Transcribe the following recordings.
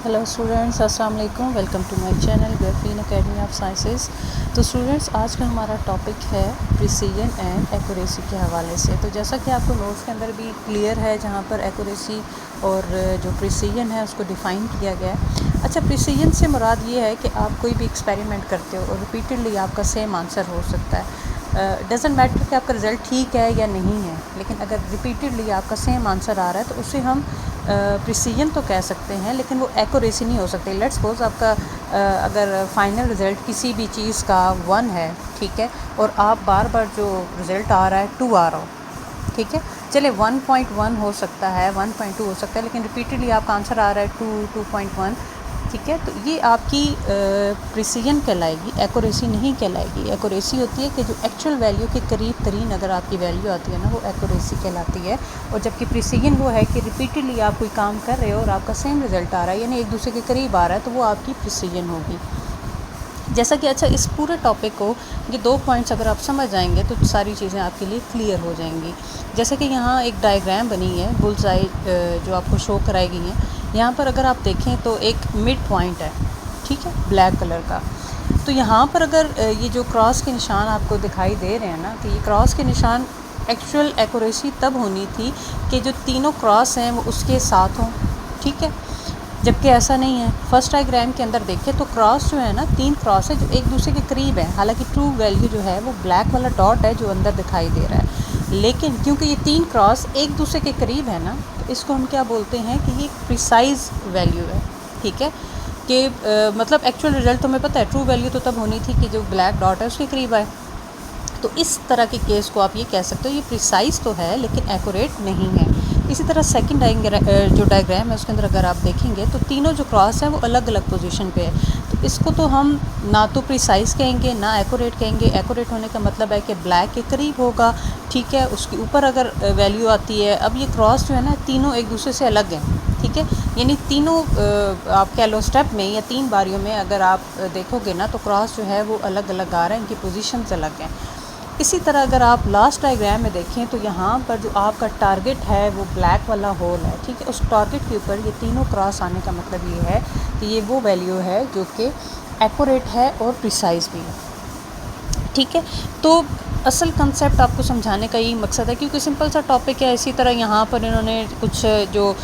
Hello students, अस्सलाम वालेकुम। Welcome to my channel graphene academy of sciences. तो students, आज का हमारा टॉपिक है प्रिसीजन एंड एक्यूरेसी के हवाले से। तो जैसा कि आपको नोट्स के अंदर भी क्लियर है, जहाँ पर एक्यूरेसी और जो प्रिसीजन है उसको डिफ़ाइन किया गया है। अच्छा, प्रिसीजन से मुराद ये है कि आप कोई भी एक्सपेरिमेंट करते हो और रिपीटेडली आपका सेम आंसर हो सकता है। डज़ंट मैटर कि आपका रिज़ल्ट ठीक है या नहीं है, लेकिन अगर रिपीटेडली आपका सेम आंसर आ रहा है तो उसे हम प्रिसीजन तो कह सकते हैं, लेकिन वो एक्यूरेसी नहीं हो सकती। लेट्स सपोज आपका अगर फाइनल रिज़ल्ट किसी भी चीज़ का 1 है, ठीक है, और आप बार बार जो रिज़ल्ट आ रहा है 2 आ रहा हो, ठीक है, चले 1.1 हो सकता है, 1.2 हो सकता है, लेकिन रिपीटेडली आपका आंसर आ रहा है 2.1, ठीक है, तो ये आपकी प्रिसीजन कहलाएगी, एक्यूरेसी नहीं कहलाएगी। एक्यूरेसी होती है कि जो एक्चुअल वैल्यू के करीब तरीन अगर आपकी वैल्यू आती है ना, वो एक्यूरेसी कहलाती है। और जबकि प्रिसीजन वो है कि रिपीटेडली आप कोई काम कर रहे हो और आपका सेम रिज़ल्ट आ रहा है, यानी एक दूसरे के करीब आ रहा है, तो वो आपकी प्रिसीजन होगी। जैसा कि अच्छा, इस पूरे टॉपिक को ये 2 पॉइंट्स अगर आप समझ जाएंगे तो सारी चीज़ें आपके लिए क्लियर हो जाएंगी। जैसे कि यहाँ एक डायग्राम बनी है, बुल्स आई जो आपको शो कराई गई है। यहाँ पर अगर आप देखें तो एक मिड पॉइंट है, ठीक है, ब्लैक कलर का। तो यहाँ पर अगर ये जो क्रॉस के निशान आपको दिखाई दे रहे हैं ना, तो ये क्रॉस के निशान एक्चुअल एक्यूरेसी तब होनी थी कि जो तीनों क्रॉस हैं वो उसके साथ हों, ठीक है, जबकि ऐसा नहीं है। फर्स्ट डायग्राम के अंदर देखिए तो क्रॉस जो है ना, 3 क्रॉस है जो एक दूसरे के करीब है। हालांकि ट्रू वैल्यू जो है वो ब्लैक वाला डॉट है जो अंदर दिखाई दे रहा है, लेकिन क्योंकि ये 3 क्रॉस एक दूसरे के करीब है ना, तो इसको हम क्या बोलते हैं कि ये प्रिसाइज वैल्यू है, ठीक है, कि मतलब एक्चुअल रिजल्ट तो हमें पता है, ट्रू वैल्यू तो तब होनी थी कि जो ब्लैक डॉट है उसके करीब आए। तो इस तरह के केस को आप ये कह सकते हो, ये प्रिसाइज तो है लेकिन एक्यूरेट नहीं है। इसी तरह सेकंड जो डायग्राम है उसके अंदर अगर आप देखेंगे तो तीनों जो क्रॉस हैं वो अलग अलग पोजीशन पे है। तो इसको तो हम ना तो प्रिसाइज कहेंगे ना एक्यूरेट कहेंगे। एक्यूरेट होने का मतलब है कि ब्लैक के करीब होगा, ठीक है, उसके ऊपर अगर वैल्यू आती है। अब ये क्रॉस जो है ना, तीनों एक दूसरे से अलग हैं, ठीक है, यानी तीनों आप कह लो स्टेप में या 3 बारियों में अगर आप देखोगे ना, तो क्रॉस जो है वो अलग अलग आ रहे हैं, इनकी पोजीशंस अलग हैं। इसी तरह अगर आप लास्ट डायग्राम में देखें तो यहाँ पर जो आपका टारगेट है वो ब्लैक वाला होल है, ठीक है, उस टारगेट के ऊपर ये तीनों क्रॉस आने का मतलब ये है कि ये वो वैल्यू है जो कि एक्यूरेट है और प्रिसाइज भी है, ठीक है। तो असल कंसेप्ट आपको समझाने का यही मकसद है, क्योंकि सिंपल सा टॉपिक है। इसी तरह यहाँ पर इन्होंने कुछ जो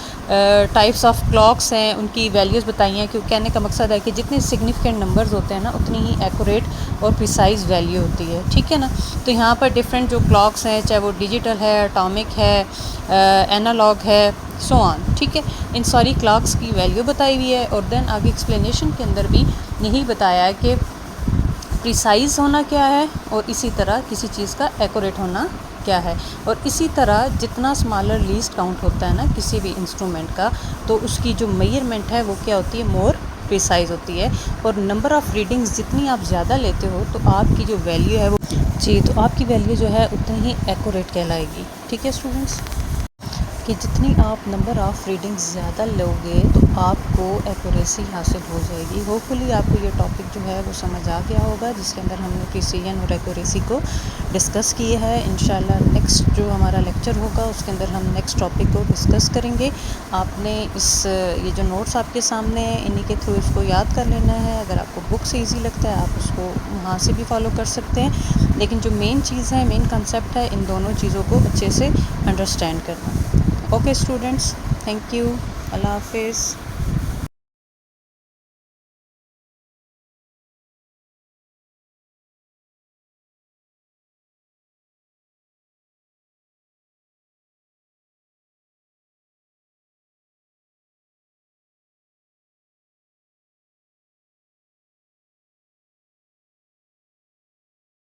टाइप्स ऑफ क्लॉक्स हैं उनकी वैल्यूज़ बताई हैं, क्योंकि कहने का मकसद है कि जितने सिग्निफिकेंट नंबर्स होते हैं ना, उतनी ही एक्यूरेट और प्रिसाइज वैल्यू होती है, ठीक है ना। तो यहाँ पर डिफरेंट जो क्लॉक्स हैं, चाहे वो डिजिटल है, एटॉमिक है, एनालॉग है, सो ऑन, ठीक है, इन सारी क्लॉक्स की वैल्यू बताई हुई है। और देन आगे एक्सप्लेनेशन के अंदर भी यही बताया है कि प्रिसाइज होना क्या है और इसी तरह किसी चीज़ का एक्यूरेट होना क्या है। और इसी तरह जितना स्मॉलर लीस्ट काउंट होता है ना किसी भी इंस्ट्रूमेंट का, तो उसकी जो मेजरमेंट है वो क्या होती है, मोर प्रिसाइज होती है। और नंबर ऑफ़ रीडिंग्स जितनी आप ज़्यादा लेते हो तो आपकी जो वैल्यू है वो तो आपकी वैल्यू जो है उतनी ही एक्यूरेट कहलाएगी, ठीक है स्टूडेंट्स, कि जितनी आप नंबर ऑफ़ रीडिंग्स ज़्यादा लोगे तो आपको एक्यूरेसी हासिल हो जाएगी। होपफुली आपको ये टॉपिक जो है वो समझ आ गया होगा, जिसके अंदर हमने प्रिसीजन और एक्यूरेसी को डिस्कस किया है। इंशाल्लाह नेक्स्ट जो हमारा लेक्चर होगा उसके अंदर हम नेक्स्ट टॉपिक को डिस्कस करेंगे। आपने ये जो नोट्स आपके सामने हैं, इन्हीं के थ्रू इसको याद कर लेना है। अगर आपको बुक से ईजी लगता है आप उसको वहाँ से भी फॉलो कर सकते हैं, लेकिन जो मेन चीज़ है, मेन कंसेप्ट है, इन दोनों चीज़ों को अच्छे से अंडरस्टैंड करना। ओके स्टूडेंट्स, थैंक यू, अल्लाह हाफिज़।